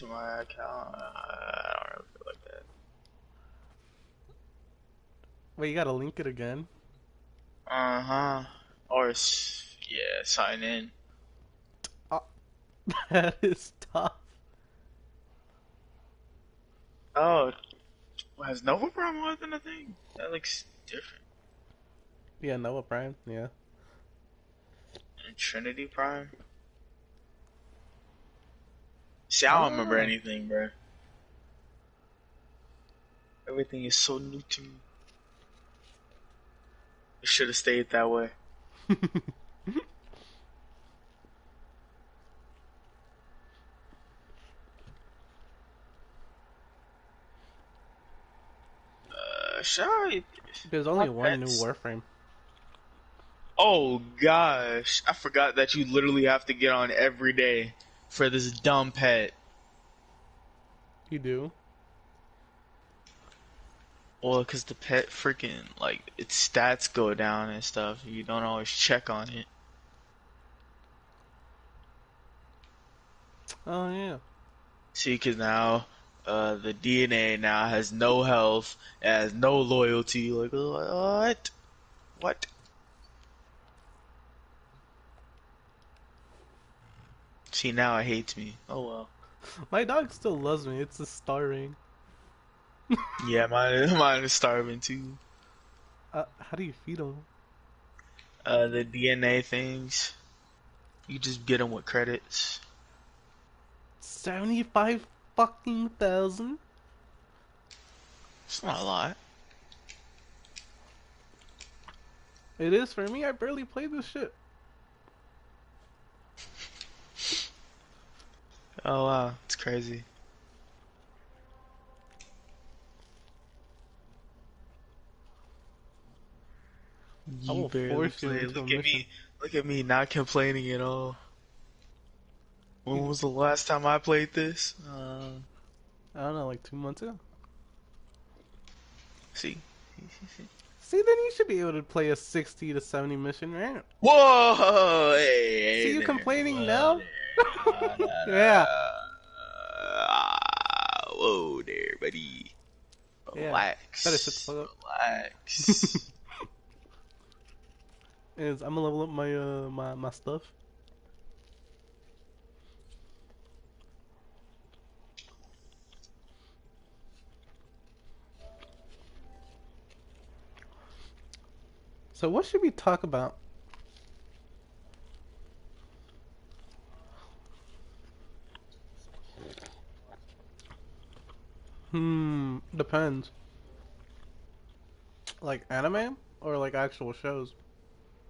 to my account. I don't really feel like that. Wait, you gotta link it again? Uh-huh. Or, yeah, sign in. Oh, that is tough. Oh, has Nova Prime more than a thing? That looks different. Yeah, Noah Prime, yeah. And Trinity Prime? See, I don't remember Ah. anything, bro. Everything is so new to me. It should have stayed that way. Should I? There's My only one new pets. Warframe. Oh gosh, I forgot that you literally have to get on every day for this dumb pet. You do? Well, because the pet freaking, like, its stats go down and stuff. You don't always check on it. Oh, yeah. See, because now, the DNA now has no health, it has no loyalty. Like, what? What? See, now it hates me. Oh well. My dog still loves me. It's just starving. Yeah, mine is starving too. How do you feed him? The DNA things, you just get them with credits. 75 fucking thousand? It's not a lot. It is for me. I barely play this shit. Oh wow, it's crazy. I You will barely force you play. into a Look at mission. me. Look at me not complaining at all. When was the last time I played this? I don't know, like 2 months ago? See. See, then you should be able to play a 60 to 70 mission, right? Whoa! Hey, See hey you there. complaining Whoa now? there. Yeah. Whoa there, buddy. Yeah. Better shut the Relax. fuck up. Relax. Is I'm gonna level up my stuff. So what should we talk about? Depends. Like anime or like actual shows?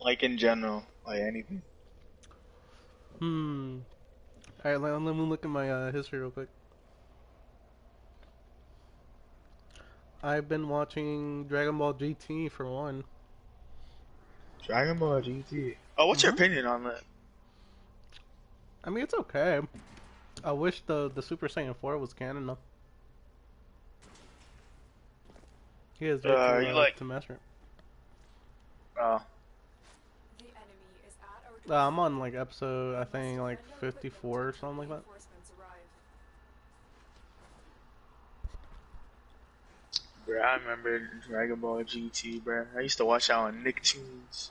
Like in general, like anything. Hmm. Alright, let me look at my history real quick. I've been watching Dragon Ball GT for one. Dragon Ball GT. Oh, what's your hmm opinion on that? I mean, it's okay. I wish the Super Saiyan 4 was canon though. He has yet You like? to master it. Oh, I'm on like episode, I think like 54 or something like that. bro, I remember Dragon Ball GT, bro. I used to watch that on Nicktoons.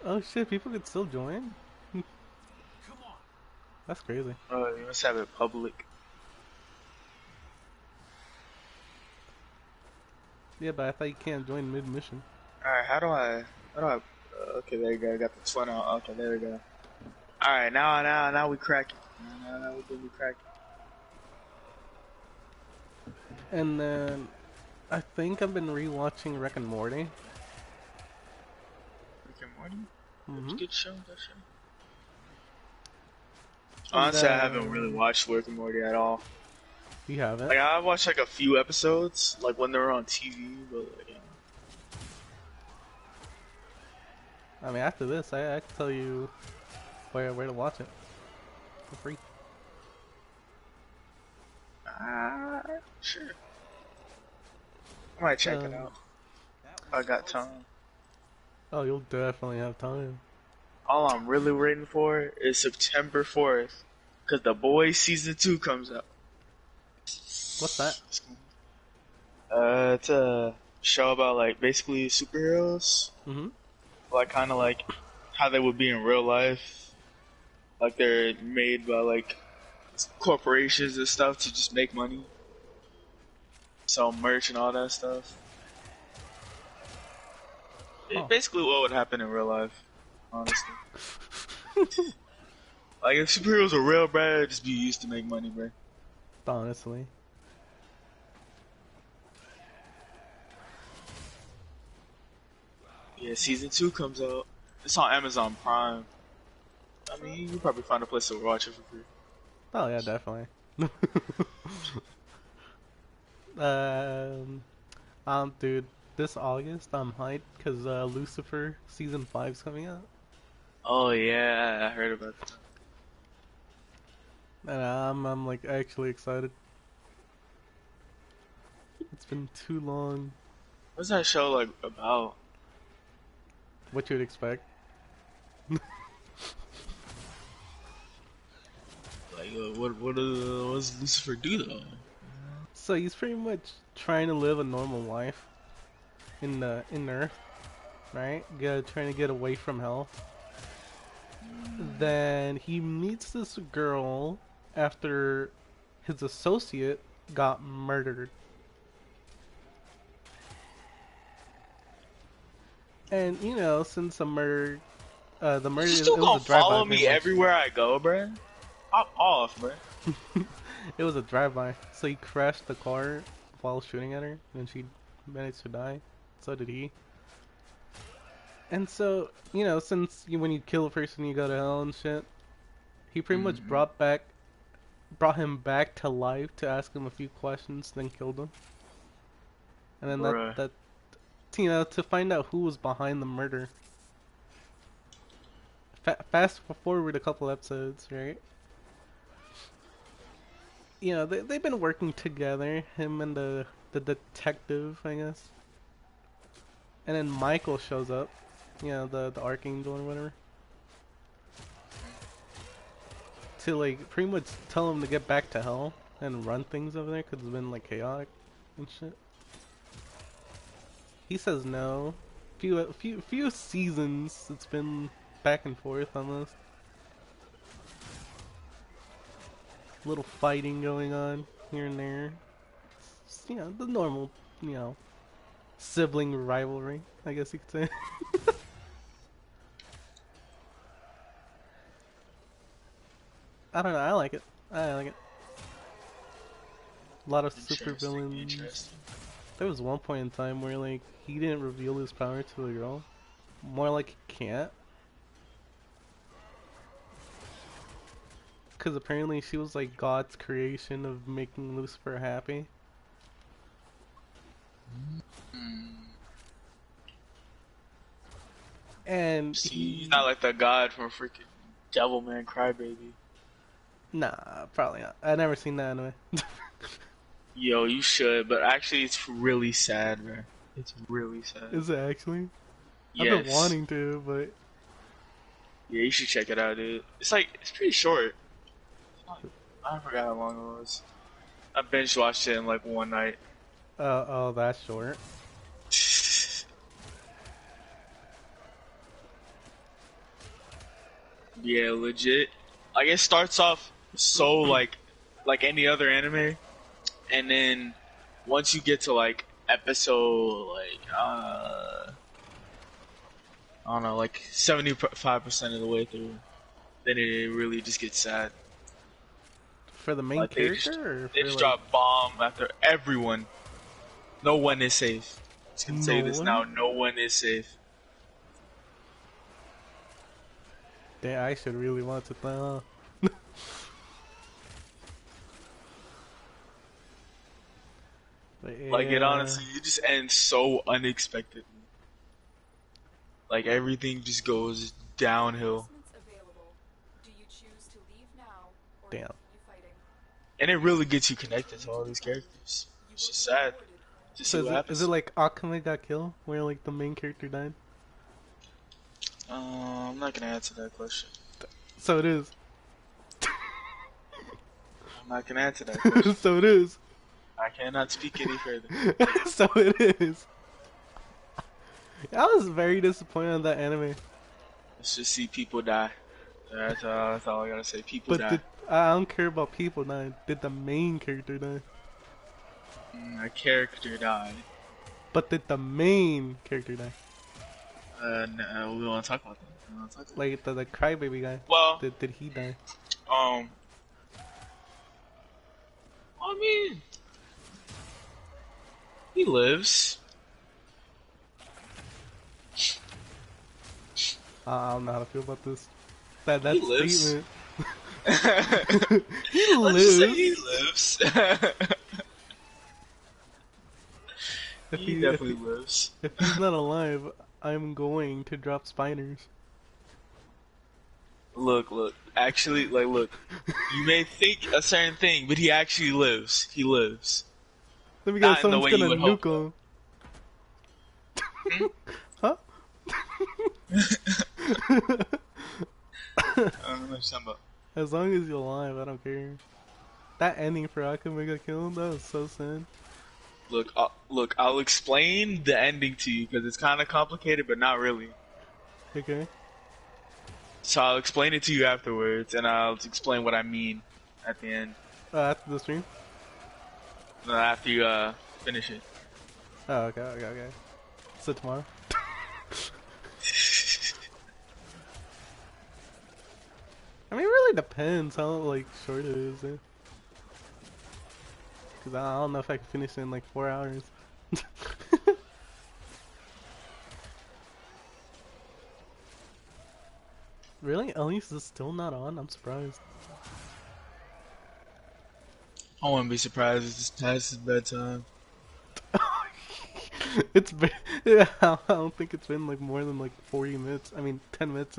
Oh shit, people could still join? That's crazy. Oh, you must have it public. Yeah, but I thought you can't join mid-mission. Alright, okay, there you go. I got the twin out. Okay, there we go. Alright, now we cracking. Now we do cracking. And then I think I've been rewatching Rick and Morty. Rick and Morty? Mm-hmm. Good show, that show. And Honestly, I haven't really watched Rick and Morty at all. You haven't? Like, I watched like a few episodes, like when they were on TV, but like, I mean, after this, I can tell you where to watch it for free. sure. I might check it out. I got time. Oh, you'll definitely have time. all I'm really waiting for is September 4th, because The Boys season 2 comes out. What's that? It's a show about like basically superheroes, Mm-hmm. like kind of like how they would be in real life. Like they're made by like corporations and stuff to just make money, sell merch and all that stuff. Oh. Basically what would happen in real life, honestly. Like if superheroes were real, bro, it'd just be used to make money, bro. Honestly. Yeah, season 2 comes out. It's on Amazon Prime. I mean, you probably find a place to watch it for free. Oh yeah, definitely. Dude, this August I'm hyped because Lucifer season 5's coming out, Oh yeah, I heard about that. and I'm like actually excited. It's been too long. What's that show like about? What you'd expect. Like, what does Lucifer do though? So he's pretty much trying to live a normal life in Earth, right? Trying to get away from hell. Then he meets this girl after his associate got murdered. And you know, since the murder You it still was gonna a drive-by. follow me everywhere I go, bruh? Hop off, bruh. It was a drive-by. So he crashed the car while shooting at her, and she managed to die. So did he. And so, you know, since when you kill a person, you go to hell and shit. He pretty much brought him back to life to ask him a few questions, then killed him. And then Bruh. that you know, to find out who was behind the murder. Fast forward a couple episodes, right? You know, they've been working together, him and the detective, I guess. And then Michael shows up, you know, the archangel or whatever, to like pretty much tell him to get back to hell and run things over there because it's been like chaotic and shit. He says no. Few seasons it's been back and forth almost. Little fighting going on here and there. It's, you know, the normal, you know, sibling rivalry, I guess you could say. I don't know, I like it. I like it. A lot of super villains. Interesting. There was one point in time where like he didn't reveal his power to the girl. More like he can't. Because apparently she was like God's creation of making Lucifer happy. And He's not like the god from freaking Devilman Crybaby. Nah, probably not. I never seen that anyway. Yo, you should, but actually it's really sad, bro. It's really sad. Is it actually? Yes. I've been wanting to, but Yeah, you should check it out, dude. It's pretty short. I forgot how long it was. I binge watched it in like one night. oh, that's short. Yeah, legit. Like it starts off so like any other anime, and then once you get to like episode like I don't know, like 75% of the way through, then it really just gets sad. For the main Like character, they just drop bomb after everyone. No one is safe. I just gonna say No this one? now. No one is safe. Damn, I should really want to know. Like it honestly, it just ends so unexpectedly. Like everything just goes downhill. Damn. And it really gets you connected to all these characters. It's just sad to see So what happens. is it like Akame got killed, where like the main character died? I'm not gonna answer that question. So it is. I'm not gonna answer that question. So it is. I cannot speak any further. So it is. I was very disappointed in that anime. Let's just see people die. That's all I gotta say. People But die. I don't care about people dying. Did the main character die? A character died. But did the main character die? No, we want to talk about that. Like the crybaby guy. Well, Did he die? I mean, he lives. I don't know how to feel about this. That He lives. statement. He lives. Let's just say he lives. He definitely lives. If he's not alive, I'm going to drop spiders. Look. Actually, look. You may think a certain thing, but he actually lives. He lives. Let me guess, Not in the someone's way you gonna would nuke him. Huh? I don't know what you're talking about. As long as you're alive, I don't care. That ending for Akamega Kill, that was so sad. Look, I'll explain the ending to you because it's kind of complicated, but not really. Okay. So I'll explain it to you afterwards, and I'll explain what I mean at the end. After the stream? After you finish it. Oh, okay. So tomorrow? I mean, it really depends how, like, short it is, eh? Cause I don't know if I can finish it in, like, 4 hours. Really? Elise is still not on? I'm surprised. I wouldn't be surprised if it's past his bedtime. It's been, yeah, I don't think it's been like more than like 40 minutes. I mean, 10 minutes.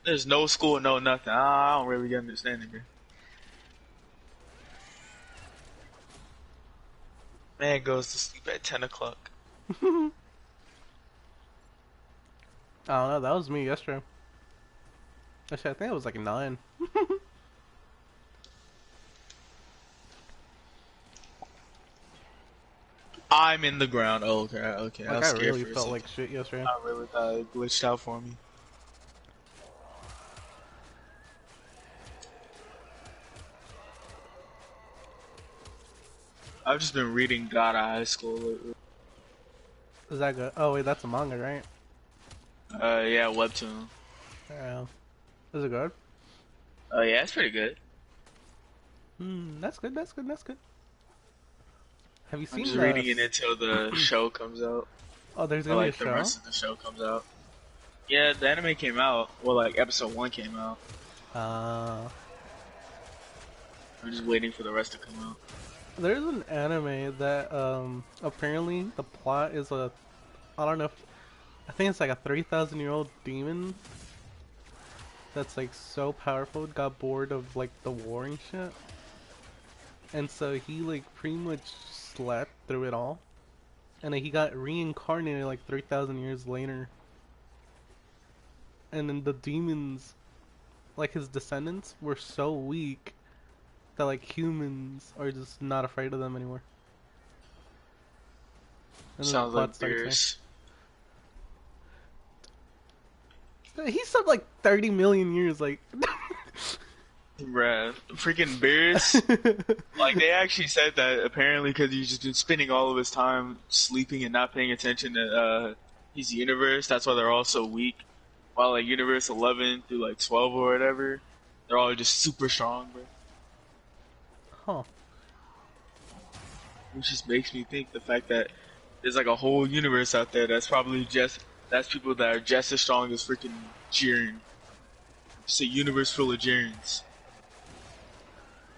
There's no school, no nothing. I don't really understand it, man. Man goes to sleep at 10 o'clock. I don't know. That was me yesterday. Actually, I think it was like 9. I'm in the ground. Oh, okay. Like, I was I scared really for a felt second. like shit yesterday. I really thought it glitched out for me. I've just been reading God of High School lately. Is that good? Oh, wait, that's a manga, right? Yeah, webtoon. Yeah. Is it good? Oh, yeah, it's pretty good. That's good. Have you I'm seen just reading it until the show comes out. Oh, there's Or, gonna like, be a the show? rest of the show comes out. Yeah, the anime came out. Well, like, episode 1 came out. I'm just waiting for the rest to come out. There's an anime that, apparently the plot is I don't know I think it's like a 3,000-year-old demon that's like so powerful, it got bored of like the war and shit. And so he like pretty much slept through it all. And then he got reincarnated like 3,000 years later. And then the demons, like his descendants, were so weak that like humans are just not afraid of them anymore. And Sounds like Beerus. He slept like 30 million years, like. Bruh, freaking Beerus. Like, they actually said that apparently because he's just been spending all of his time sleeping and not paying attention to his universe. That's why they're all so weak. While like universe 11 through like 12 or whatever, they're all just super strong, bro. Huh. Which just makes me think the fact that there's like a whole universe out there that's probably that's people that are just as strong as freaking Jiren. Just a universe full of Jirens.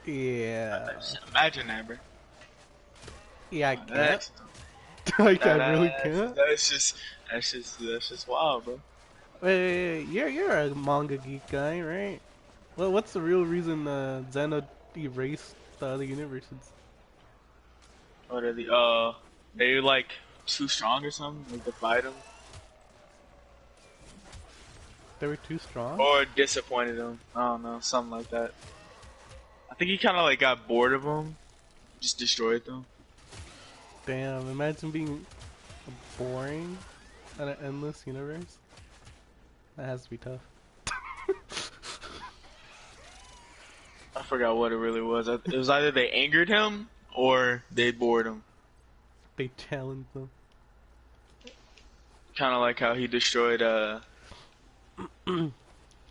Yeah. Imagine that, bro. Yeah, I can't. That's, Like, I really can't. That's just wild, bro. Wait, you're a manga geek guy, right? Well, what's the real reason Xeno erased the other universes? What are they like too strong or something? Like to fight them, They were too strong? or disappointed him? I don't know, something like that. I think he kind of like got bored of them, just destroyed them. Damn, imagine being boring in an endless universe. That has to be tough. I forgot what it really was. It was either they angered him or they bored him. They challenged them. Kind of like how he destroyed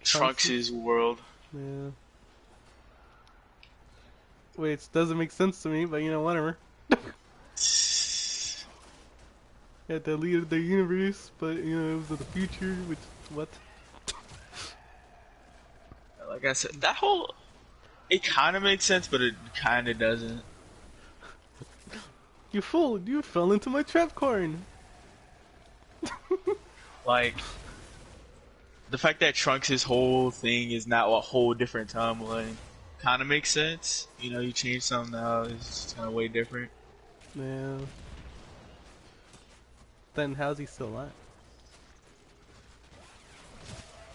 Trunks' world. Yeah. Which doesn't make sense to me, but you know, whatever. Yeah, they deleted their universe, but you know, it was in the future, which, what? Like I said, that whole... It kind of makes sense, but it kind of doesn't. You fool, you fell into my trap corn! Like, the fact that Trunks' whole thing is now a whole different timeline kind of makes sense. You know, you change something now, it's kind of way different. Yeah. Then how's he still alive?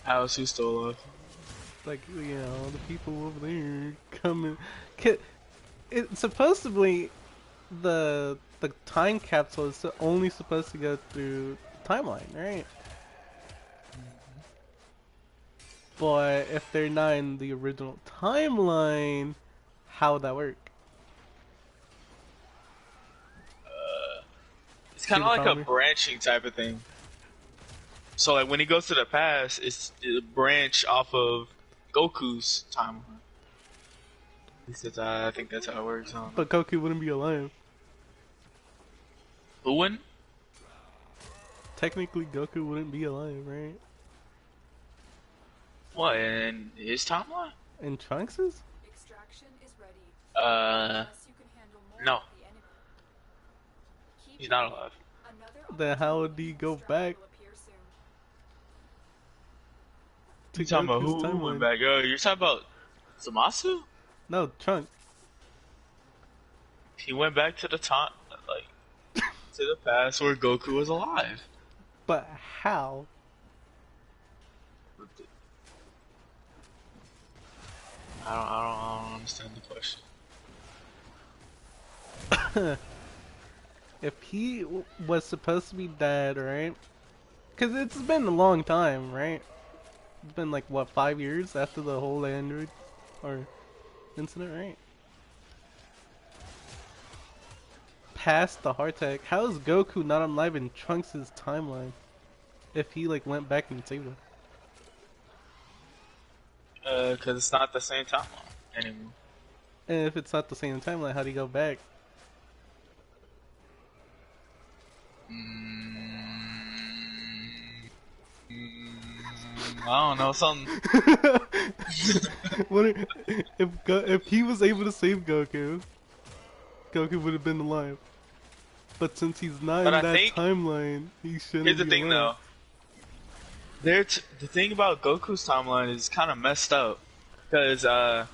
How's he still alive? Like, you know, the people over there coming. It's supposedly the time capsule is only supposed to go through the timeline, right? But if they're not in the original timeline, how would that work? It's kind of like a branching type of thing. So, like, when he goes to the past, it's a branch off of Goku's timeline. I think that's how it works. But Goku wouldn't be alive. Who wouldn't? Technically, Goku wouldn't be alive, right? What, in his timeline? In Trunks's? Extraction is ready. No. He's not alive. Then how would he go back? You talking about who went back? You're talking about Zamasu? No, Trunks. He went back to the time, like, to the past where Goku was alive. But how? I don't understand the question. If he was supposed to be dead, right? Because it's been a long time, right? It's been like, what, 5 years after the whole Android or incident, right? Past the heart attack, how is Goku not alive in Trunks' timeline? If he like went back and saved him? Because it's not the same timeline anymore. And if it's not the same timeline, how do you go back? I don't know, something. What if he was able to save Goku, Goku would have been alive. But since he's not in that timeline, he shouldn't. Here's the be thing, alive. though. The thing about Goku's timeline is kind of messed up because the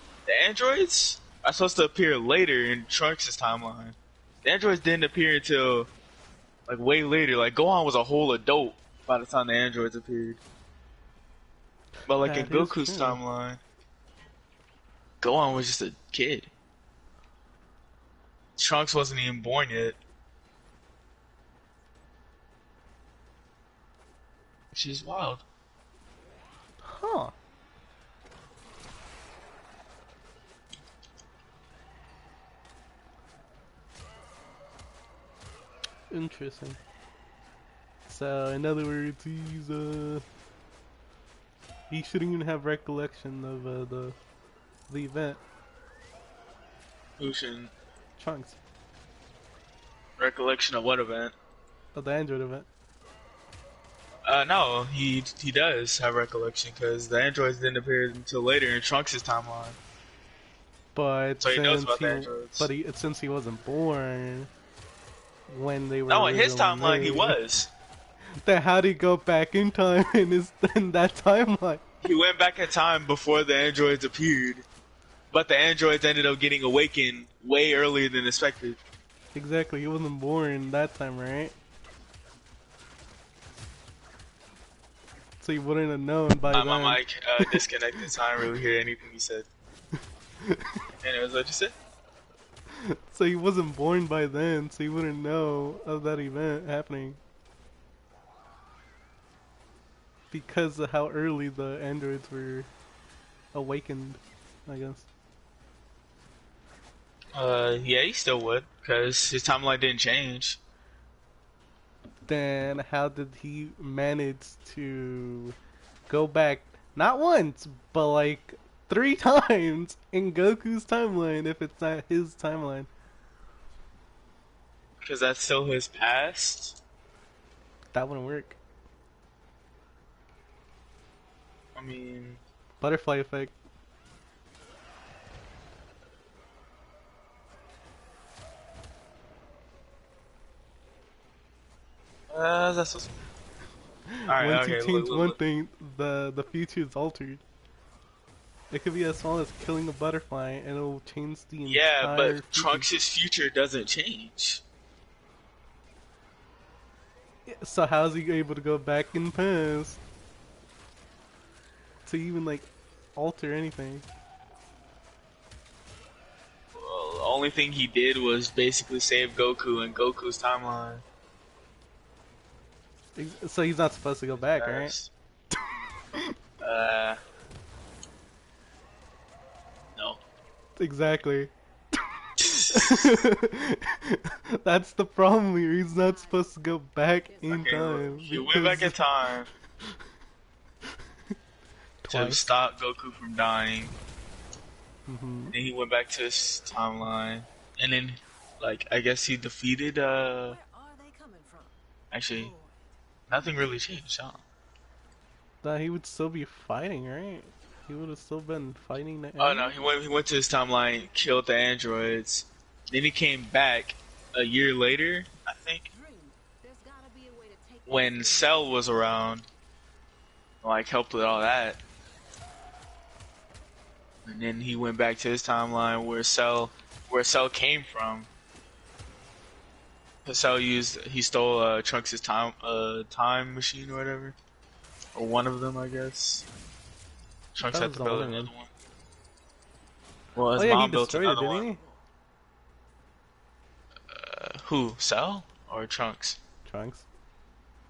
androids are supposed to appear later in Trunks' timeline. The androids didn't appear until like way later. Like Gohan was a whole adult by the time the androids appeared. But like in Goku's timeline, Gohan was just a kid. Trunks wasn't even born yet. She's wild. Huh. Interesting. So, in other words, he shouldn't even have recollection of the event. Who shouldn't? Trunks. Recollection of what event? Of the Android event. No, he does have recollection because the androids didn't appear until later in Trunks' timeline. But so he knows about the androids. But since he wasn't born when they were. No, in his timeline he was. Then how did he go back in time in that timeline? he went back in time before the androids appeared, but the androids ended up getting awakened way earlier than expected. Exactly, he wasn't born that time, right? So he wouldn't have known by then. My mic disconnected, so I didn't really hear anything you said. Anyways, what'd you say? So he wasn't born by then, so he wouldn't know of that event happening. Because of how early the androids were awakened, I guess. Yeah, he still would, because his timeline didn't change. Then how did he manage to go back, not once, but like 3 times in Goku's timeline if it's not his timeline? Because that's still his past? That wouldn't work. I mean... Butterfly effect. That's so... Alright, Once okay, you change one look. thing, the future is altered. It could be as small as killing a butterfly, and it'll change the entire Yeah, but future. Trunks' future doesn't change. So how's he able to go back in past to even like alter anything? Well, the only thing he did was basically save Goku in Goku's timeline. So he's not supposed to go back, right? No. Exactly. That's the problem here. He's not supposed to go back in time. He went back in time to stop Goku from dying. Mm-hmm. And he went back to his timeline. And then, like, I guess he defeated, Actually, nothing really changed, huh? That he would still be fighting, right? He would have still been fighting the Oh no, he went to his timeline, killed the androids. Then he came back a year later, I think, when Cell was around, like helped with all that. And then he went back to his timeline where Cell came from. Cell he stole Trunks' time machine or whatever, or one of them, I guess. Trunks had to build another one. Well, his mom built another one. He? Who? Cell or Trunks? Trunks.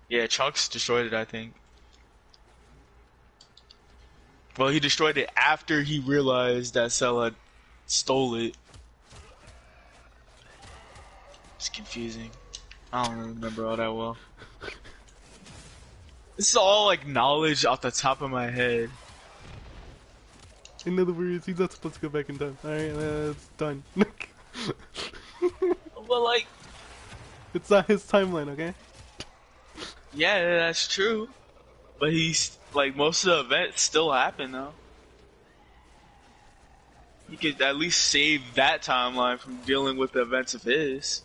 Yeah, Trunks destroyed it, I think. Well, he destroyed it after he realized that Cell had stole it. It's confusing. I don't really remember all that well. This is all like knowledge off the top of my head. In other words, he's not supposed to go back in time. Alright, it's done. Well, like... It's not his timeline, okay? Yeah, that's true. But he's... Like, most of the events still happen, though. He could at least save that timeline from dealing with the events of his.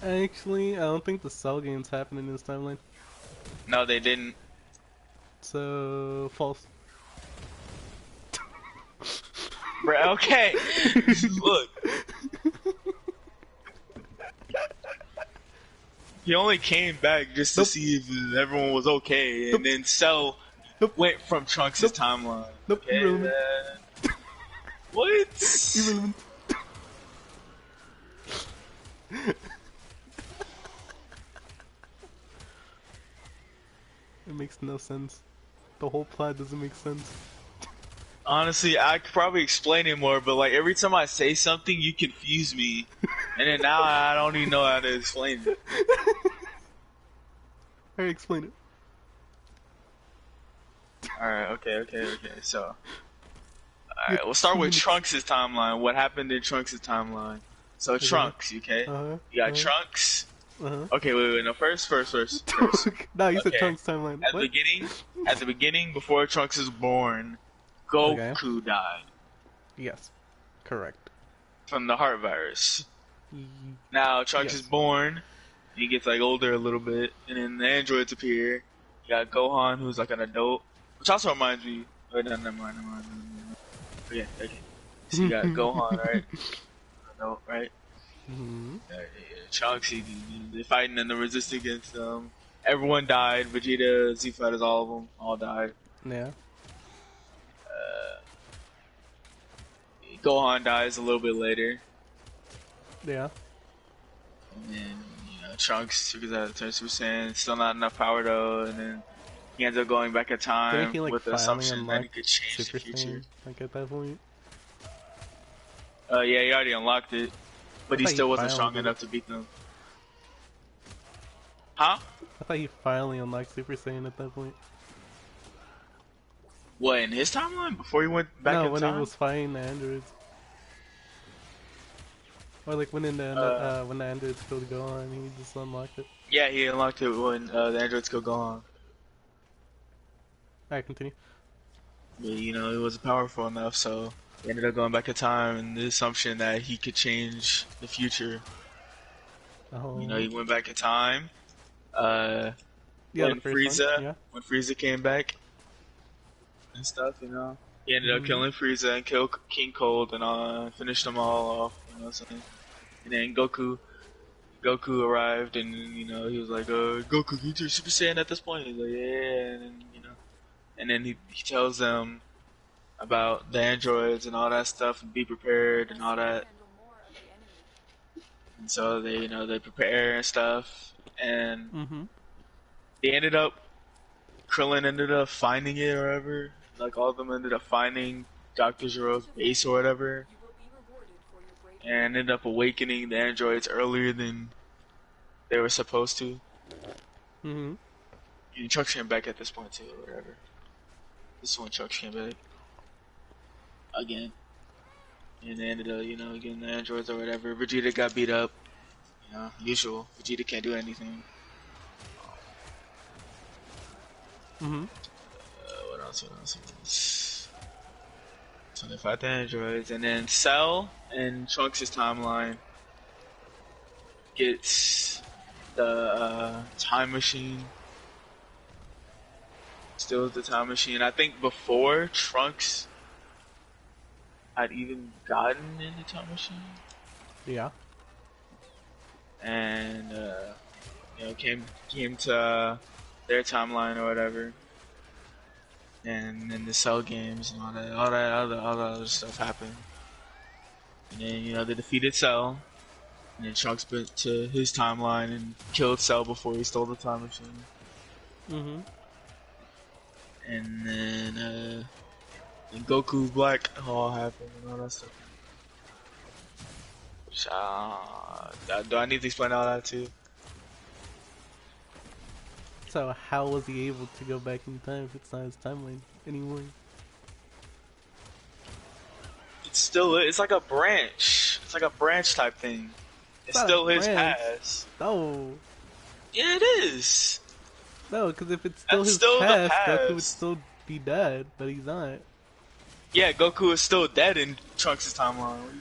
Actually, I don't think the Cell games happen in his timeline. No, they didn't. So, false. Bruh, okay. Look. He only came back just to see if everyone was okay, and then Cell went from Trunks' timeline. Nope, Okay, irrelevant. What? Irrelevant. It makes no sense. The whole plot doesn't make sense. Honestly, I could probably explain it more, but like every time I say something, you confuse me, and then now I don't even know how to explain it. Alright, explain it. Alright, okay. So, alright, we'll start with Trunks' timeline. What happened in Trunks' timeline? So, Trunks, okay? You got Trunks. Okay, wait, no, first. No, you said Trunks' timeline. At the beginning, before Trunks is born, Goku died. Yes, correct. From the heart virus. Now, Trunks is born. He gets like older a little bit, and then the androids appear. You got Gohan, who's like an adult. Which also reminds me. Wait, no, never mind. Okay. So you got Gohan, right? No, right? Mm-hmm. Trunks, they're fighting in the resistance against everyone died. Vegeta, Z Fighters, all of them, all died. Yeah. Gohan dies a little bit later. Yeah. And then, Trunks figures out how to turn Super Saiyan. Still not enough power though, and then he ends up going back in Didn't time he like with the finally assumption that unlock he could change Super the future. Saiyan? Like at that point? Yeah, he already unlocked it, but he thought still he wasn't finally strong did enough to beat them. Huh? I thought he finally unlocked Super Saiyan at that point. What, in his timeline? Before he went back No, in when time? he was fighting the androids. Or like when when the androids killed Gohan, he just unlocked it. Yeah, he unlocked it when the androids go Gohan. Alright, continue. But, he wasn't powerful enough, so he ended up going back in time, and the assumption that he could change the future. Oh. He went back in time. Yeah, when the first one, yeah. When Frieza came back and stuff, he ended up killing Frieza and killed King Cold and finished them all off. You know what I'm saying? And then Goku arrived, and he was like, "Goku, can you turn Super Saiyan at this point?" He's like, "Yeah," and then he tells them about the androids and all that stuff, and be prepared and all that. Handle more of the enemy. And so they prepare and stuff, and Mm-hmm. they Krillin ended up finding it or whatever. Like, all of them ended up finding Dr. Zero's base or whatever, You will be rewarded for your brave and ended up awakening the androids earlier than they were supposed to. Mm-hmm. And Trunks came back at this point too, or whatever. This is when Trunks came back. Again. And they ended up, getting the androids or whatever. Vegeta got beat up. Usual. Vegeta can't do anything. Mm-hmm. What else? So they fight the androids, and then Cell and Trunks' timeline gets the time machine. Still the time machine. I think before Trunks had even gotten in the time machine. Yeah. And came to their timeline or whatever, and then the Cell games and all that other stuff happened. And then they defeated Cell, and then Trunks went to his timeline and killed Cell before he stole the time machine. Mm-hmm. And then Goku Black all happened and all that stuff. Do I need to explain all that too? So how was he able to go back in time if it's not his timeline anymore? It's like a branch. It's like a branch type thing. It's not still a his branch. past. No. Yeah, it is. No, because if it's still That's his still the past, Goku would past. still be dead, but he's not. Yeah, Goku is still dead in Trunks' timeline.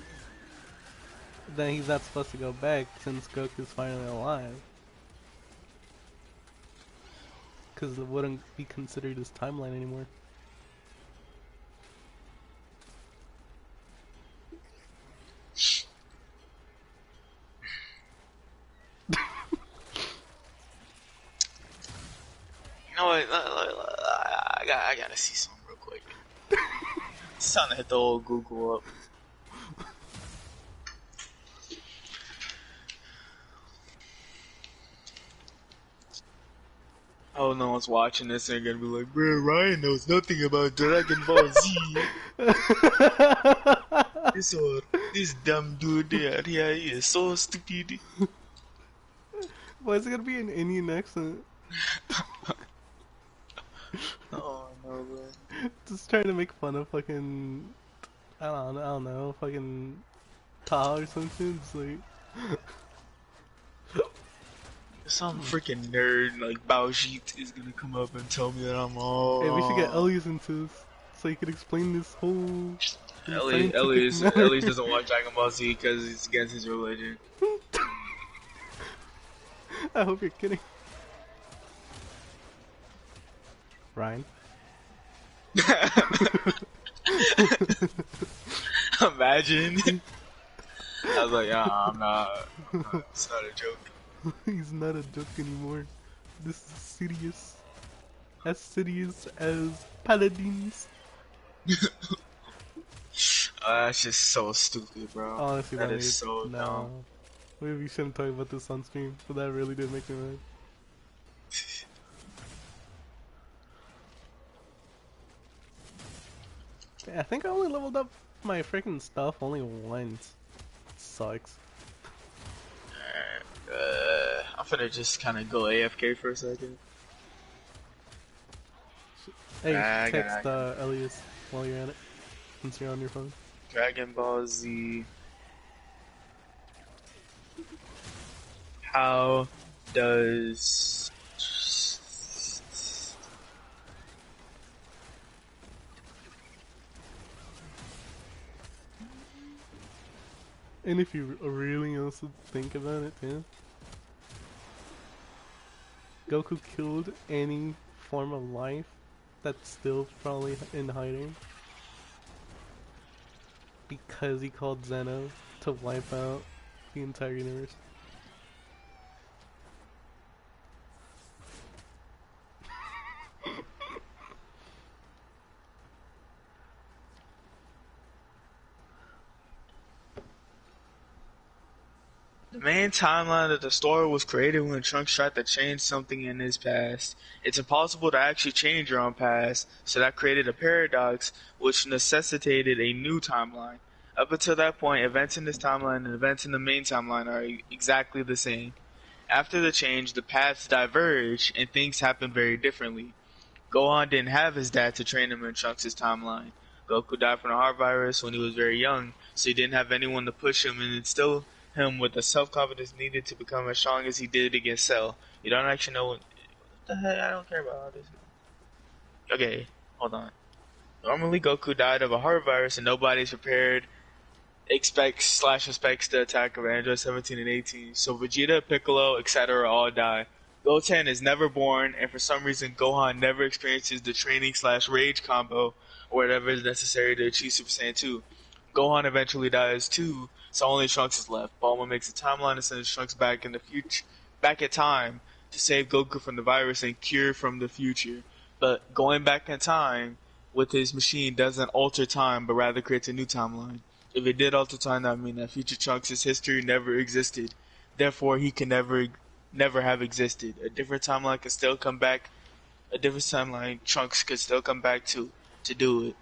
Then he's not supposed to go back since Goku's finally alive. Because it wouldn't be considered his timeline anymore. You know what? I gotta see something real quick. It's time to hit the old Google up. Oh, no one's watching this and they're gonna be like, "Bro, Ryan knows nothing about Dragon Ball Z." This dumb dude there, he is so stupid. Why is it gonna be an Indian accent? Oh no, bro. Just trying to make fun of fucking... I don't know, fucking... Ta or something. It's like... Some freaking nerd like Baojit is gonna come up and tell me that I'm all. Hey, we should get Elias into this so he could explain this whole... Elias doesn't watch Dragon Ball Z because it's against his religion. I hope you're kidding. Ryan? Imagine. I was like, I'm not. It's not a joke. He's not a joke anymore. This is serious. As serious as paladins. That's just so stupid, bro. Honestly, that that is so dumb. no. Maybe we shouldn't talk about this on stream, but that really did make me mad. Yeah, I think I only leveled up my freaking stuff only once. Sucks. I'm finna just kind of go AFK for a second. Hey, I text Elias while you're at it, since you're on your phone. Dragon Ball Z. How does And if you really also think about it too, Goku killed any form of life that's still probably in hiding because he called Zeno to wipe out the entire universe. the main timeline of the story was created when Trunks tried to change something in his past? It's impossible to actually change your own past, so that created a paradox which necessitated a new timeline. Up until that point, events in this timeline and events in the main timeline are exactly the same. After the change, the paths diverge and things happen very differently. Gohan didn't have his dad to train him in Trunks' timeline. Goku died from a heart virus when he was very young, so he didn't have anyone to push him and instill him with the self-confidence needed to become as strong as he did against Cell. You don't actually know what the heck. I don't care about all this. Okay, hold on. Normally, Goku died of a heart virus and nobody's prepared expects the attack of Android 17 and 18. So Vegeta, Piccolo, etc. all die. Goten is never born, and for some reason Gohan never experiences the training/rage combo or whatever is necessary to achieve Super Saiyan 2. Gohan eventually dies too, so only Trunks is left. Bulma makes a timeline and sends Trunks back in the future, back at time to save Goku from the virus and cure from the future. But going back in time with his machine doesn't alter time, but rather creates a new timeline. If it did alter time, that would mean that future Trunks' history never existed. Therefore, he can never have existed. A different timeline could still come back. A different timeline, Trunks could still come back to do it.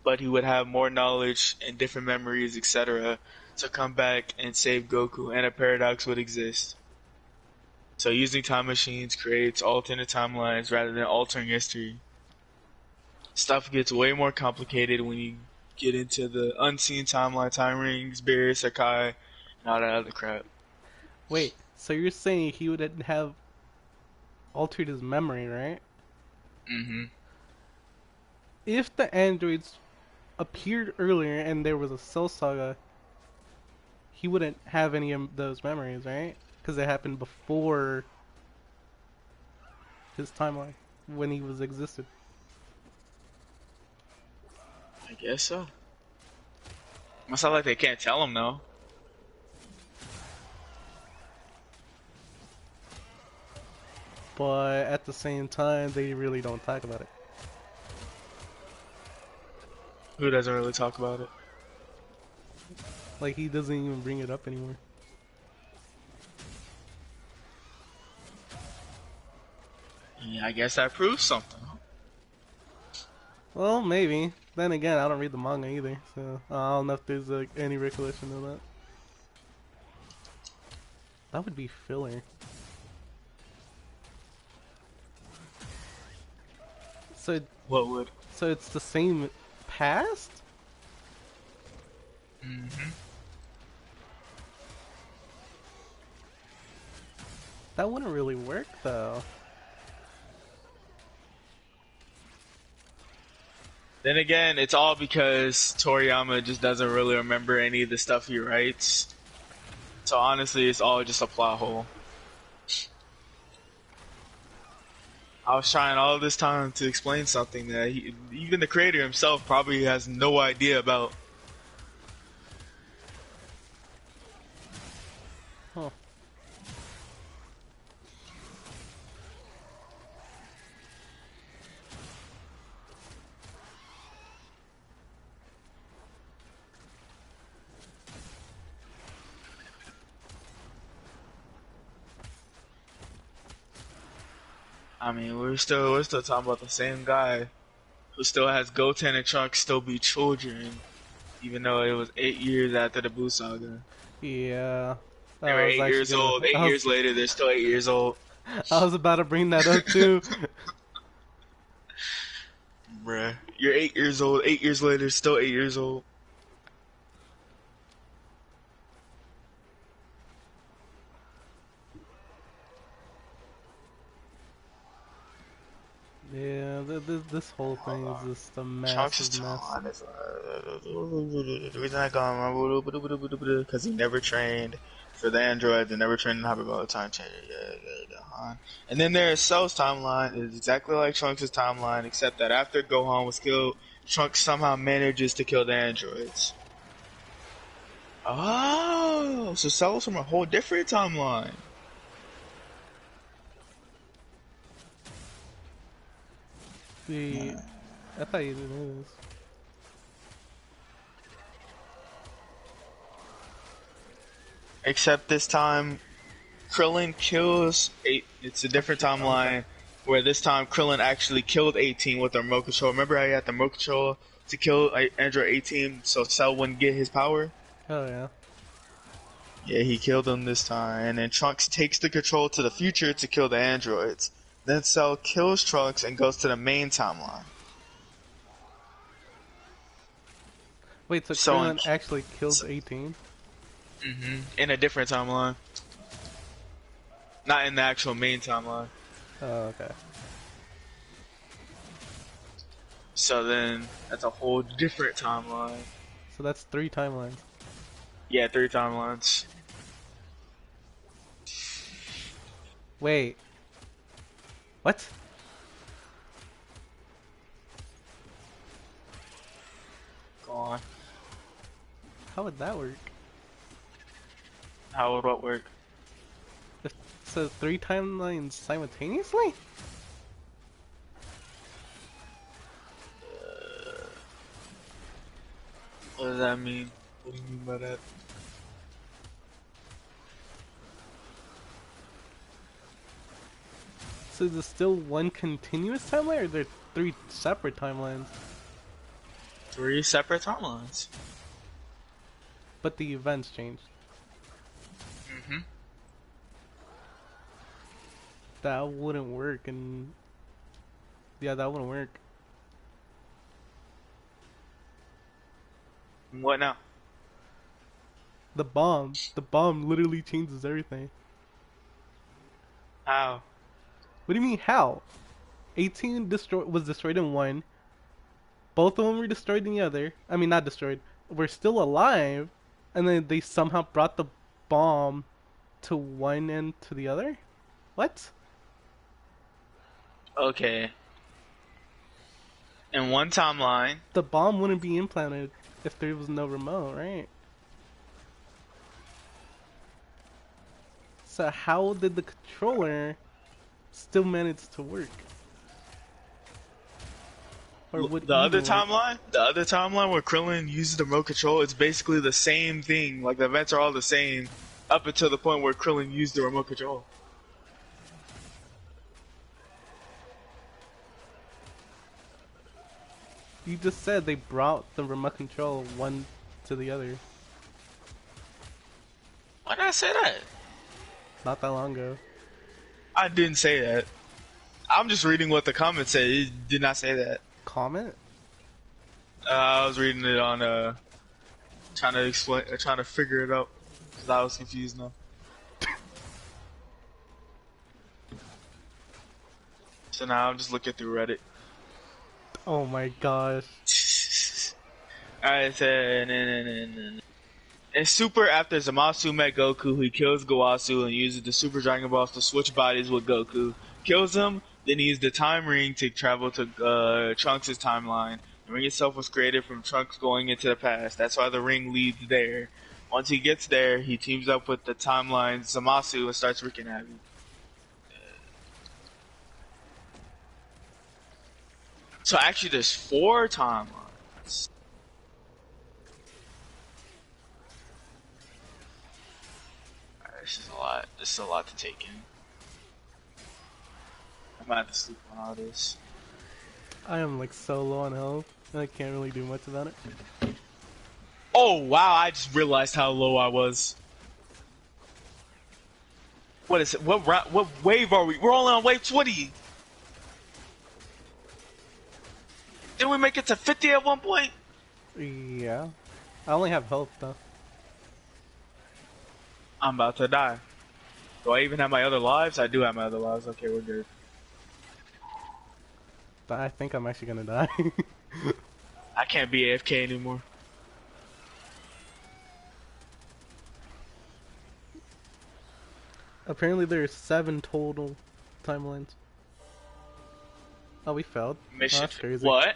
But he would have more knowledge and different memories, etc. to come back and save Goku, and a paradox would exist. So using time machines creates alternate timelines rather than altering history. Stuff gets way more complicated when you get into the unseen timeline, time rings, Beerus, Sakai, and all that other crap. Wait, so you're saying he would have altered his memory, right? Mm-hmm. If the androids appeared earlier and there was a Cell Saga, he wouldn't have any of those memories, right? Because it happened before his timeline, when he was existed. I guess so. Must not like they can't tell him though. But at the same time, they really don't talk about it. Who doesn't really talk about it? Like, he doesn't even bring it up anymore. Yeah, I guess that proves something. Well, maybe. Then again, I don't read the manga either, so I don't know if there's like any recollection of that. That would be filler. So, What would? so it's the same past? Mm-hmm. That wouldn't really work though. Then again, it's all because Toriyama just doesn't really remember any of the stuff he writes. So honestly, it's all just a plot hole. I was trying all this time to explain something that even the creator himself probably has no idea about. Huh. I mean, we're still talking about the same guy who still has Goten and Trunks still be children, even though it was 8 years after the Buu saga. Yeah. They I were was 8 years actually old. gonna. 8 years later, they're still 8 years old. I was about to bring that up too. Bruh, you're 8 years old. 8 years later, still 8 years old. Yeah, this whole thing is just a Trunks is massive mess. telling us, the reason I got him because he never trained for the androids and never trained in hyperbolic time change. And then there's Cell's timeline is exactly like Trunks' timeline, except that after Gohan was killed, Trunks somehow manages to kill the androids. Oh, so Cell's from a whole different timeline. See, I thought you knew this. Except this time, Krillin kills it's a different timeline where this time Krillin actually killed 18 with the remote control. Remember how he had the remote control to kill Android 18 so Cell wouldn't get his power? Oh yeah. Yeah, he killed him this time. And then Trunks takes the control to the future to kill the androids. Then Cell kills Trunks and goes to the main timeline. Wait, so So Krillin actually killed 18? In a different timeline. Not in the actual main timeline. Oh, okay. So then, that's a whole different timeline. So that's 3 timelines. Yeah, 3 timelines. Wait. What? Go on. How would that work? How would what work? So 3 timelines simultaneously? What does that mean? What do you mean by that? So is it still one continuous timeline, or are there 3 separate timelines? 3 separate timelines. But the events changed. That wouldn't work, and yeah, that wouldn't work. What now? The bomb literally changes everything. How? What do you mean how? 18 was destroyed in one. Both of them were destroyed in the other. I mean, not destroyed. We're still alive, and then they somehow brought the bomb to one end to the other. What? Okay. In one timeline, The bomb wouldn't be implanted if there was no remote, right? So how did the controller still manage to work? Or would the other even work? timeline where Krillin uses the remote control, it's basically the same thing. Like the events are all the same up until the point where Krillin used the remote control. You just said they brought the remote control one to the other Why did I say that? not that long ago. I didn't say that. I'm just reading what the comments said. It did not say that. Comment? I was reading it on trying to figure it out because I was confused now. So now I'm just looking through Reddit. Oh my gosh. Alright, so in Super, after Zamasu met Goku, he kills Gowasu and uses the Super Dragon Balls to switch bodies with Goku. Kills him, Then he used the time ring to travel to Trunks' timeline. The ring itself was created from Trunks going into the past. That's why the ring leads there. Once he gets there, he teams up with the timeline Zamasu and starts wreaking havoc. So actually, there's 4 timelines. Alright, this is a lot. This is a lot to take in. I might have to sleep on all this. I am like so low on health, and I can't really do much about it. Oh wow! I just realized how low I was. What is it? What wave are we? We're only on wave 20. Didn't we make it to 50 at one point? Yeah. I only have health though. I'm about to die. Do I even have my other lives? I do have my other lives. Okay, we're good. But I think I'm actually gonna die. I can't be AFK anymore. Apparently there's 7 total timelines. Oh, we failed. Mission. Oh, that's crazy. What?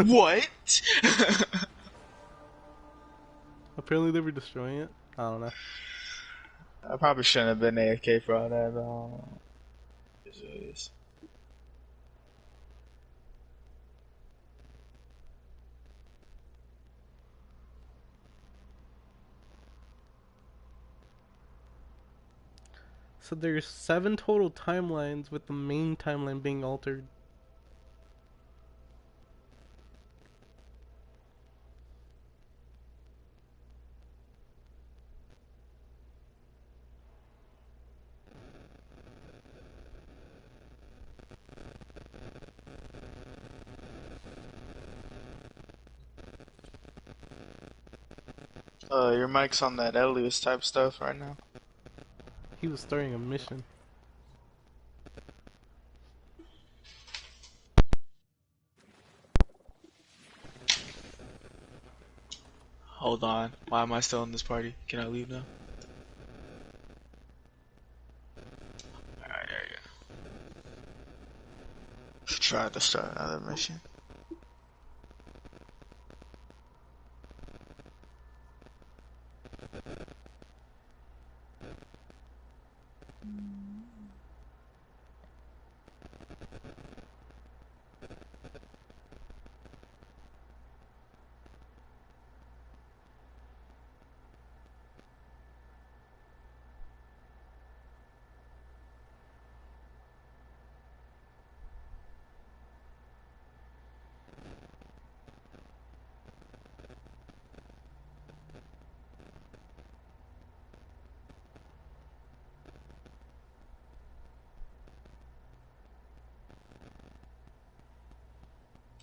What? Apparently they were destroying it. I don't know. I probably shouldn't have been AFK for all that, but it is what it is. So there's 7 total timelines with the main timeline being altered. Your mic's on that Elias type stuff right now. He was starting a mission. Hold on. Why am I still in this party? Can I leave now? Alright, there you go. Try to start another mission.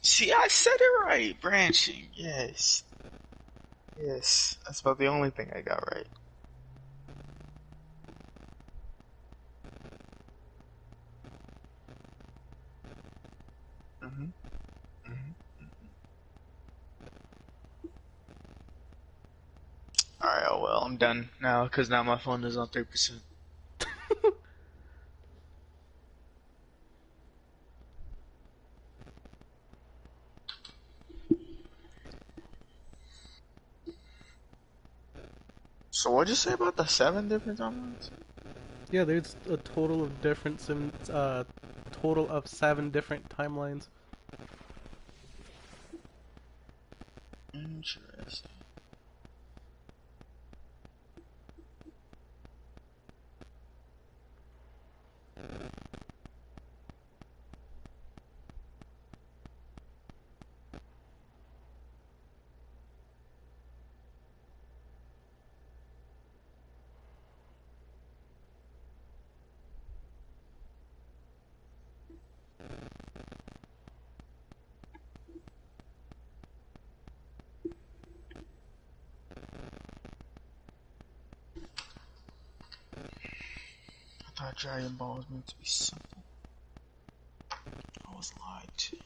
See, I said it right. Branching, yes. Yes, that's about the only thing I got right. Mm-hmm. Alright, oh well, I'm done now, because now my phone is on 3%. So what'd you say about the 7 different timelines? Yeah, there's a total of total of 7 different timelines. Interesting. I thought Dragon Ball was meant to be simple. I was lied to.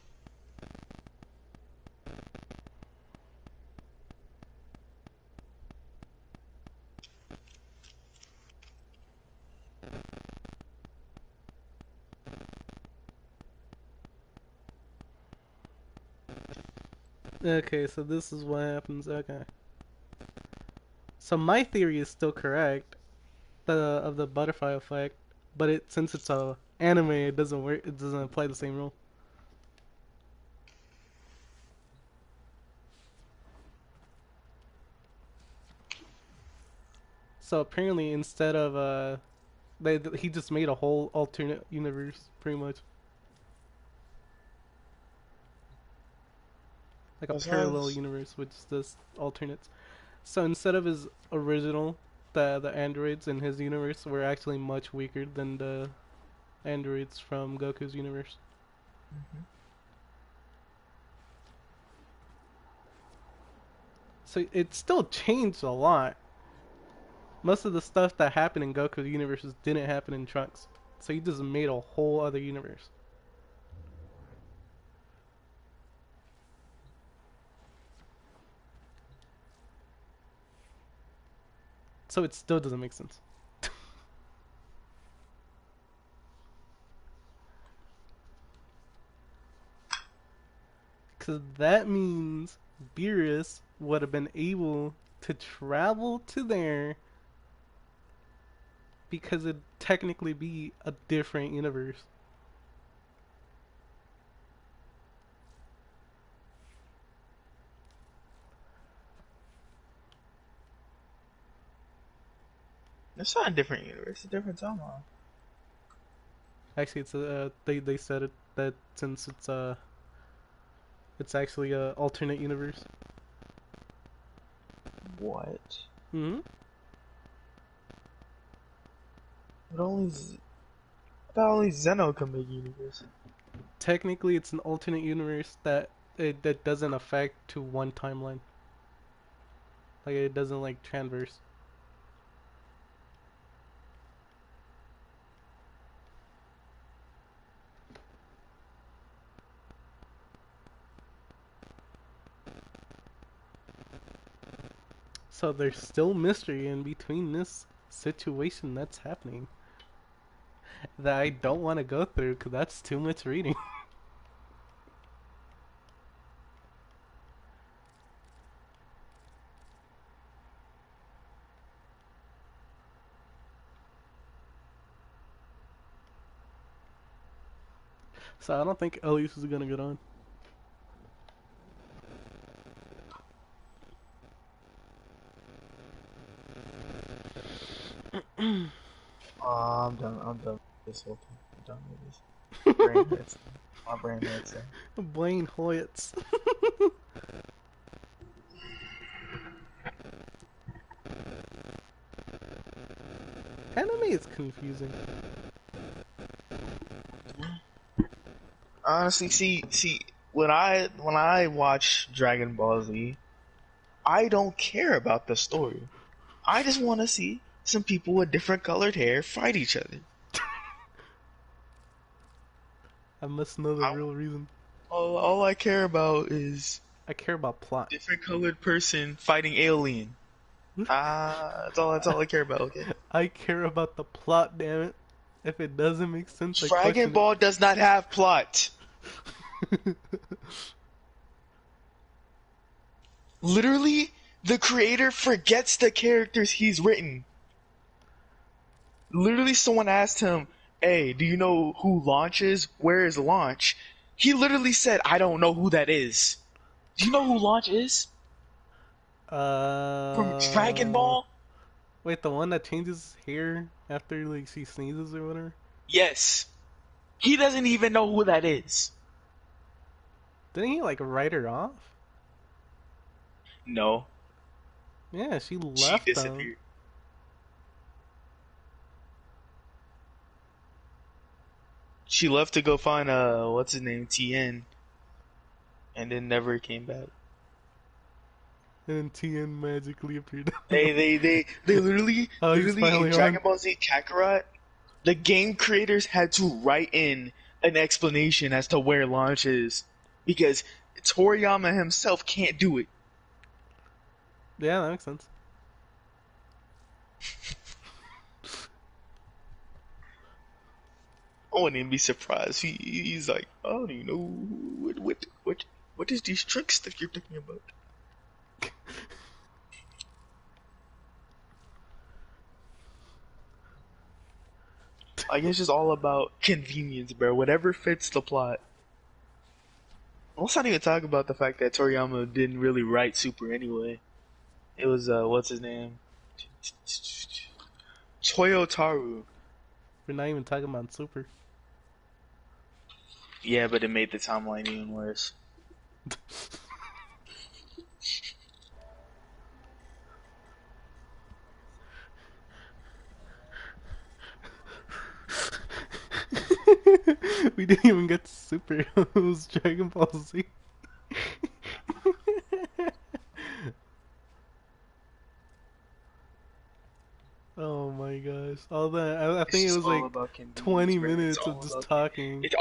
Okay, so this is what happens. Okay. So my theory is still correct, the butterfly effect, but since it's a anime, it doesn't work. It doesn't apply the same rule. So apparently, instead of he just made a whole alternate universe, pretty much like a That parallel sounds. universe, which is just alternates. So instead of his original, the androids in his universe were actually much weaker than the androids from Goku's universe. Mhm. So it still changed a lot. Most of the stuff that happened in Goku's universes didn't happen in Trunks. So he just made a whole other universe. So it still doesn't make sense. Because that means Beerus would have been able to travel to there because it'd technically be a different universe. It's not a different universe. It's a different timeline. Actually, it's they said it that since it's actually a alternate universe. What? Hmm. But I thought only Zeno can make universe. Technically, it's an alternate universe that doesn't affect to one timeline. Like it doesn't like transverse. So there's still mystery in between this situation that's happening that I don't want to go through because that's too much reading. So I don't think Elias is gonna get on. I'm done. I'm done with this whole thing. I'm done with this. Brain hurts. My brain hurts. Blaine Hoyts. Anime is confusing. Honestly, see, when I watch Dragon Ball Z, I don't care about the story. I just want to see some people with different colored hair fight each other. I must know the I, real reason. all I care about is I care about plot. different colored person fighting alien. That's all I care about. Okay. I care about the plot, damn it. If it doesn't make sense, I Dragon question it. Ball does not have plot. Literally, the creator forgets the characters he's written. Literally, someone asked him, "Hey, do you know who Launch is? Where is Launch?" He literally said, "I don't know who that is." Do you know who Launch is? From Dragon uh, Ball? wait, the one that changes hair after like she sneezes or whatever? Yes. He doesn't even know who that is. Didn't he like write her off? No, Yeah, she she left them. disappeared. She left to go find what's his name, TN, and then never came back. And then TN magically appeared. They Oh, he's literally in finally on. Dragon Ball Z Kakarot, the game creators had to write in an explanation as to where Launch is because Toriyama himself can't do it. Yeah, that makes sense. I wouldn't even be surprised. He's like, I don't even know what. What is these tricks that you're talking about? I guess it's all about convenience, bro. Whatever fits the plot. Let's not even talk about the fact that Toriyama didn't really write Super anyway. It was, what's his name? Toyotaru. We're not even talking about Super. Yeah, but it made the timeline even worse. We didn't even get to Super. It was Dragon Ball Z. Oh my gosh! All that I It's think it just was all like about convenience, 20 bro. It's minutes all of just about talking. It's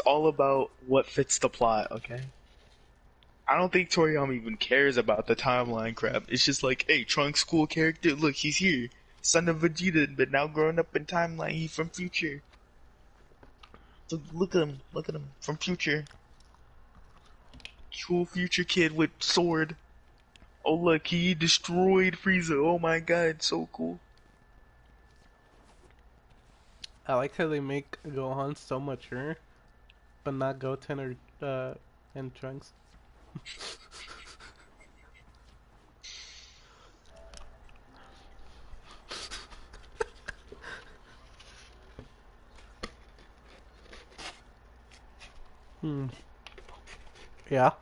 all about what fits the plot, okay? I don't think Toriyama even cares about the timeline crap. It's just like, hey, Trunks cool character, look, he's here. Son of Vegeta, but now growing up in timeline, he's from future. So look at him, from future. Cool future kid with sword. Oh look, he destroyed Frieza. Oh my god, so cool. I like how they make Gohan so mature, but not Goten or and Trunks. Hmm. Yeah.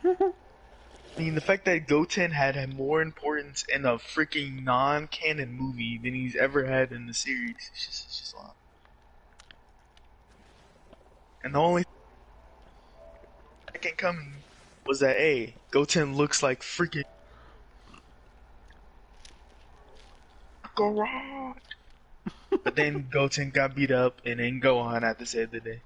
I mean, the fact that Goten had more importance in a freaking non-canon movie than he's ever had in the series, it's just a lot. And the only second coming was that, hey, Goten looks like freaking Kakarot. But then Goten got beat up, and then Gohan had to save the day.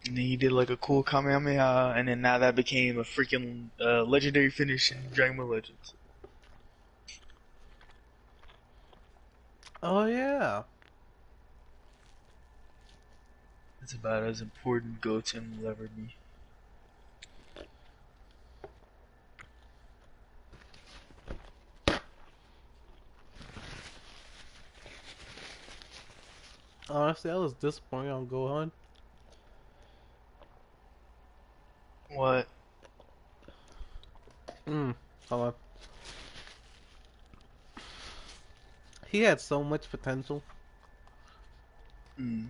And then he did like a cool Kamehameha, and then now that became a freaking legendary finish in Dragon Ball Legends. Oh yeah. That's about as important Goten will ever be. Honestly, I was disappointed on Gohan. What? Hold on. He had so much potential, Mm.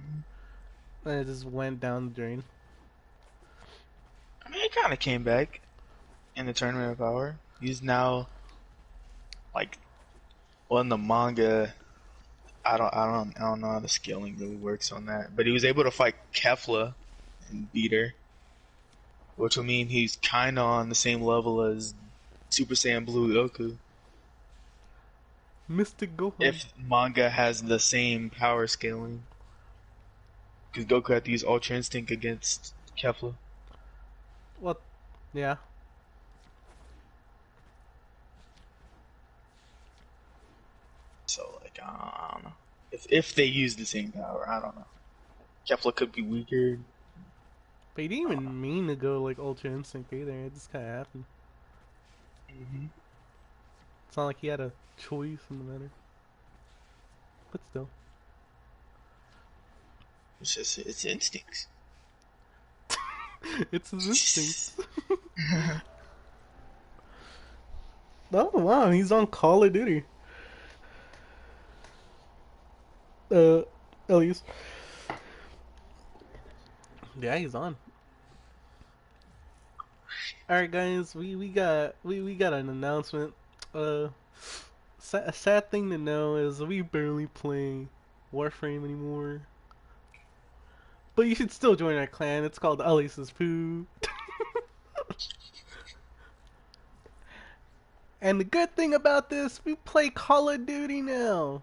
and it just went down the drain. I mean, he kind of came back in the Tournament of Power. He's now like, well, in the manga, I don't know how the scaling really works on that. But he was able to fight Kefla and beat her, which will mean he's kind of on the same level as Super Saiyan Blue Goku. Mystic Gohan. If manga has the same power scaling, because Goku had to use Ultra Instinct against Kefla. What? Yeah. So like, I don't know. If they use the same power, I don't know. Kefla could be weaker. But he didn't even mean to go like Ultra Instinct either. It just kind of happened. Mm-hmm. It's not like he had a choice in the matter. But still. It's just it's instincts. It's his instincts. Oh wow, he's on Call of Duty. At least. Yeah, he's on. Alright guys, we got an announcement. A sad thing to know is we barely play Warframe anymore. But you should still join our clan. It's called Alice's Poo. And the good thing about this, we play Call of Duty now.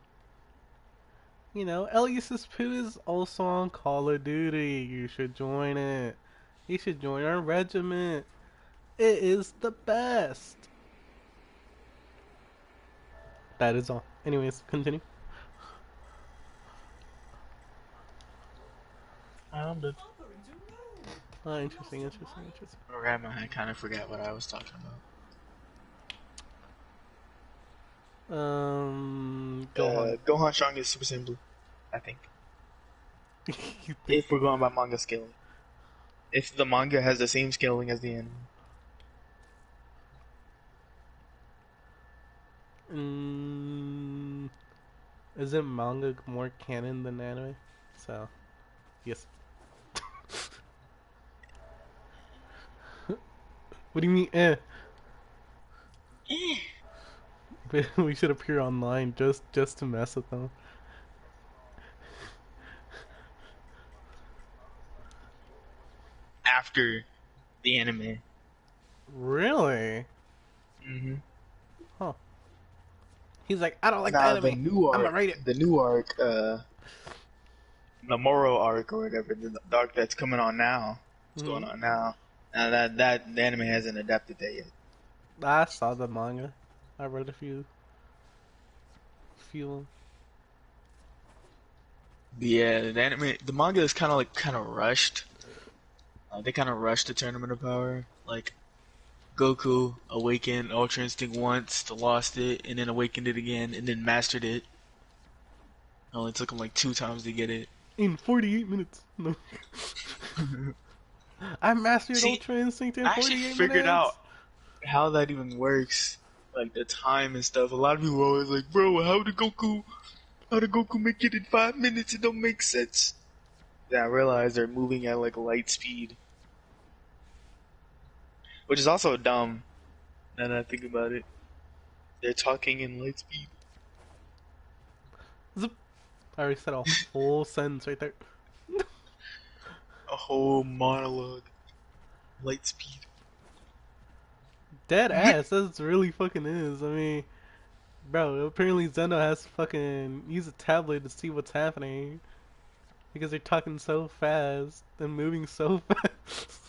You know, Elias's Poo is also on Call of Duty. You should join it. You should join our regiment. It is the best. That is all. Anyways, continue. I'm done. Oh, interesting. Alright, man, I kind of forgot what I was talking about. Gohan. Gohan Strong is Super Saiyan Blue, I think. You think- If we're going by manga scaling. If the manga has the same scaling as the anime. Isn't manga more canon than anime? So, yes. What do you mean, eh? We should appear online just to mess with them. After the anime. Really? Mm-hmm. Huh. He's like, I don't like Now the the anime. new I'm arc, gonna rate it. the new arc, the Moro arc or whatever, the arc that's coming on now, what's going on now. Now that the anime hasn't adapted that yet. I saw the manga. I read a few. But yeah, the manga is kind of rushed. They kind of rushed the Tournament of Power. Like Goku awakened Ultra Instinct once, lost it, and then awakened it again, and then mastered it. It only took him like 2 times to get it. In 48 minutes. No. I mastered See, Ultra Instinct in I 48 actually minutes. figured out how that even works, like the time and stuff. A lot of people are always like, "Bro, how did Goku make it in 5 minutes? It don't make sense." Then I realized they're moving at like light speed, which is also dumb. Now that I think about it, they're talking in light speed. Zip. I already said a whole sentence right there. A whole monologue, light speed. Dead ass. That's really fucking is. I mean, bro, apparently Zeno has to fucking use a tablet to see what's happening. Because they're talking so fast and moving so fast.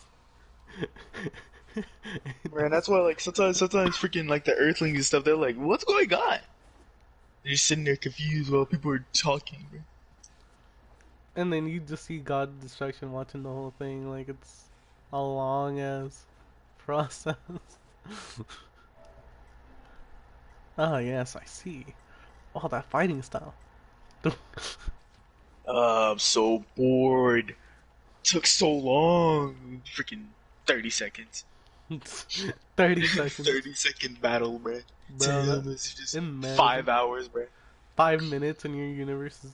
Man, that's why like sometimes freaking like the Earthlings and stuff, they're like, "What's going on?" They're just sitting there confused while people are talking, bro. And then you just see God of Destruction watching the whole thing like it's a long ass process. Ah, yes, I see. Oh, that fighting style. I'm so bored. Took so long. Freaking 30 seconds. 30 seconds. 30-second battle, bruh. Bro, Damn, it's just imagine. 5 hours, bruh. 5 minutes and your universe is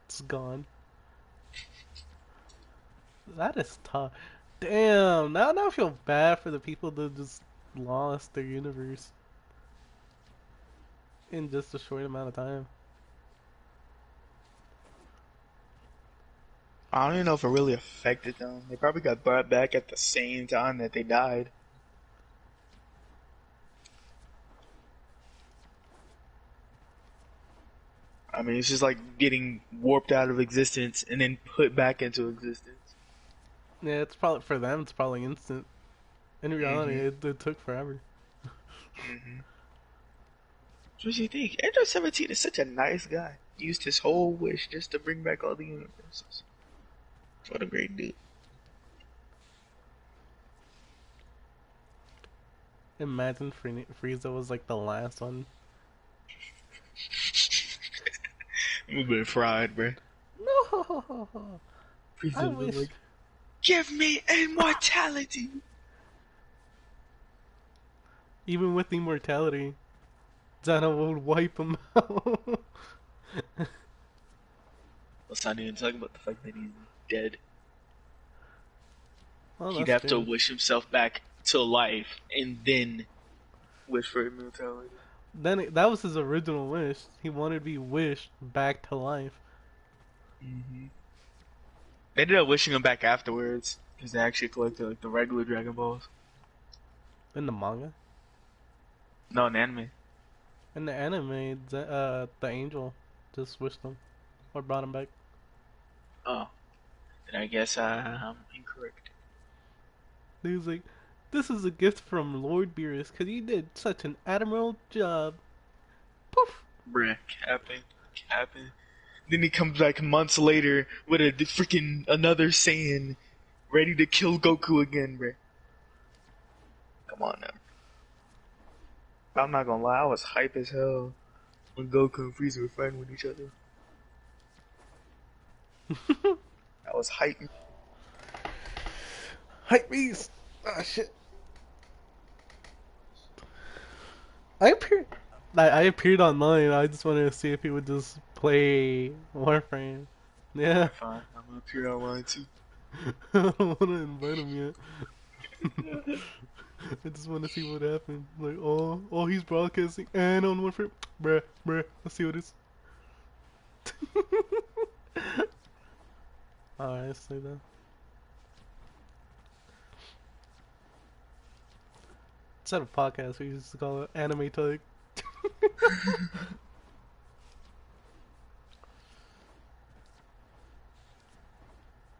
it's gone. That is tough. Damn, now I feel bad for the people that just lost their universe in just a short amount of time. I don't even know if it really affected them. They probably got brought back at the same time that they died. I mean, it's just like getting warped out of existence and then put back into existence. Yeah, it's probably for them. It's probably instant. In reality, Mm-hmm. it took forever. Mm-hmm. What do you think? Android 17 is such a nice guy. He used his whole wish just to bring back all the universes. What a great dude. Imagine Frieza was like the last one. We've been fried, bro. No, I Frieza was wish. like, "Give me immortality." Even with immortality, Zeno would wipe him out. Let's not even talk about the fact that he's dead. Well, He'd that's have to true. wish himself back to life and then wish for immortality. Then that was his original wish. He wanted to be wished back to life. Mm-hmm. They ended up wishing him back afterwards because they actually collected like the regular Dragon Balls. In the manga, No, in anime. in the anime, the angel Just switched them. Or brought them back. Oh, then I guess I'm incorrect. He was like, this is a gift from Lord Beerus, because you did such an admirable job. Poof! Bruh, capping. Then he comes back months later with a freaking another Saiyan, ready to kill Goku again, bruh. Come on now. I'm not gonna lie, I was hype as hell when Goku and Frieza were fighting with each other. I was hype. Hype beast! Ah, shit. I appeared online. I just wanted to see if he would just play Warframe. Yeah. Fine, I'm gonna appear online too. I don't want to invite him yet. I just want to see what happened. Like, oh, he's broadcasting and on Warframe. Bruh, let's see what it's. Alright, let's say that. Instead of podcast, we used to call it Anime Talk.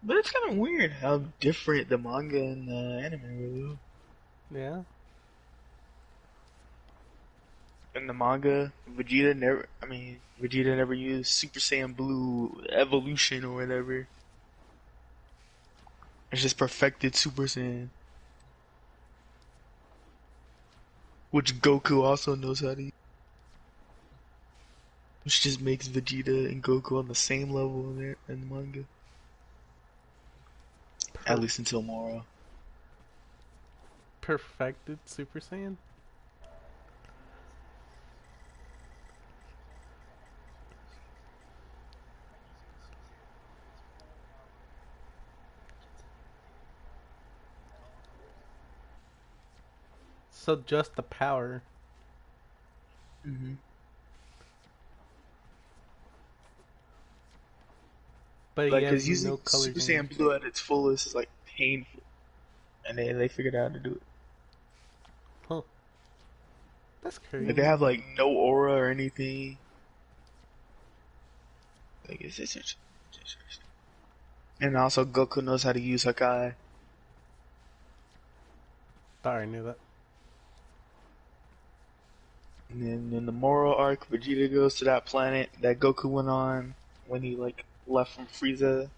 But it's kind of weird how different the manga and the anime really. Yeah. In the manga, Vegeta never used Super Saiyan Blue evolution or whatever. It's just perfected Super Saiyan. Which Goku also knows how to use. Which just makes Vegeta and Goku on the same level in the manga. At least until Moro. Perfected Super Saiyan? So just the power. Mm-hmm. But Like, he because has using no color Super change. Saiyan Blue at its fullest is like painful. And they figured out how to do it. Huh. That's crazy. Like, they have like no aura or anything. Like, it's and also Goku knows how to use Hakai. I already knew that. And then in the Moro arc, Vegeta goes to that planet that Goku went on when he like left from Frieza's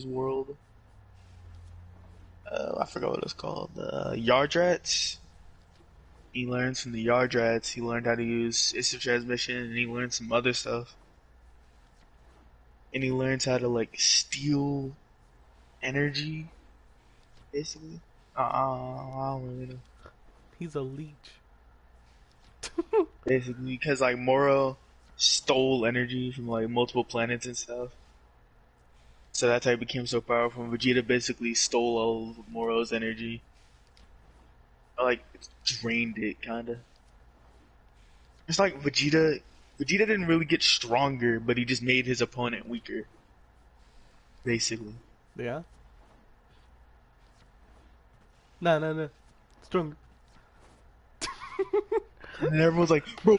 world. I forgot what it's called. Yardrats. He learns from the Yardrats. He learned how to use instant transmission, and he learned some other stuff. And he learns how to like steal energy, basically. I don't really know. He's a leech. Basically, because like Moro stole energy from like multiple planets and stuff. So that's how he became so powerful. Vegeta basically stole all of Moro's energy. Like, drained it, kinda. It's like Vegeta didn't really get stronger, but he just made his opponent weaker. Basically. Yeah? No. Stronger. And everyone's like, bro.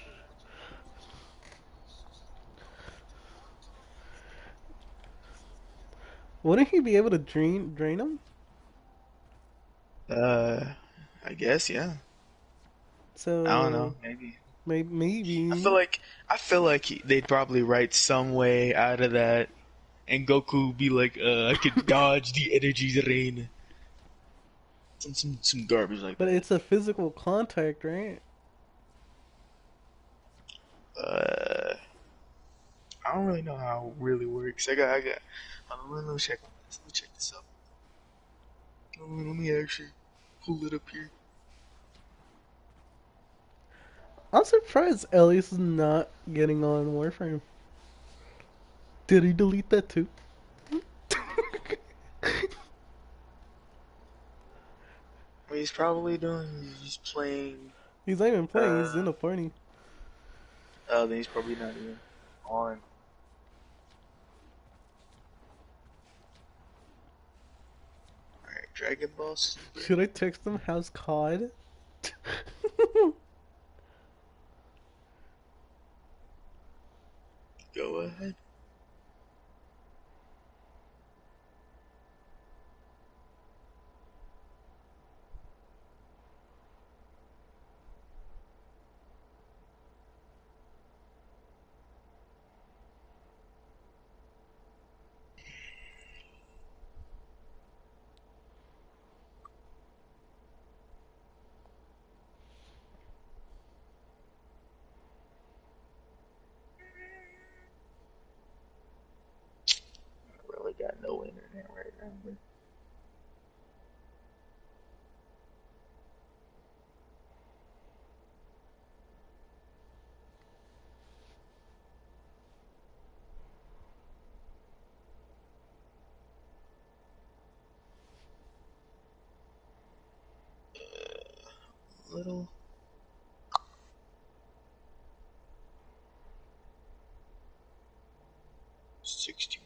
Wouldn't he be able to drain him? I guess, yeah. So I don't know, maybe. Maybe. I feel like they'd probably write some way out of that, and Goku would be like, I could dodge the energy drain. Some garbage like But that. it's a physical contact, right? I don't really know how it really works. I got. Let me check on this. Let me check this out. Let me actually pull it up here. I'm surprised Ellie's not getting on Warframe. Did he delete that too? What he's probably doing is he's playing. He's not even playing, he's in a party. Oh, then he's probably not even on. Alright, Dragon Ball Super. Should I text him how's COD? Go ahead. I really got no internet right now. But... little. $61.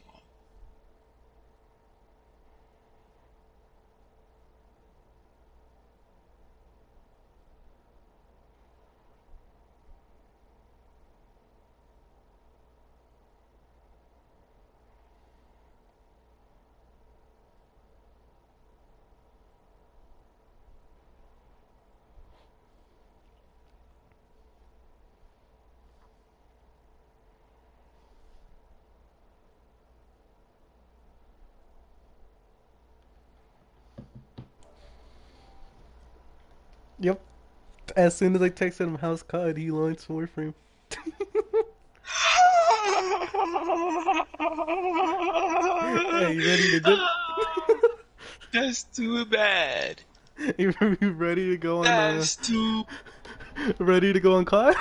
Yep. As soon as I texted him how's COD, he launched Warframe. Hey, you ready to dip? That's too bad. You ready to go on? That's too Ready to go on COD?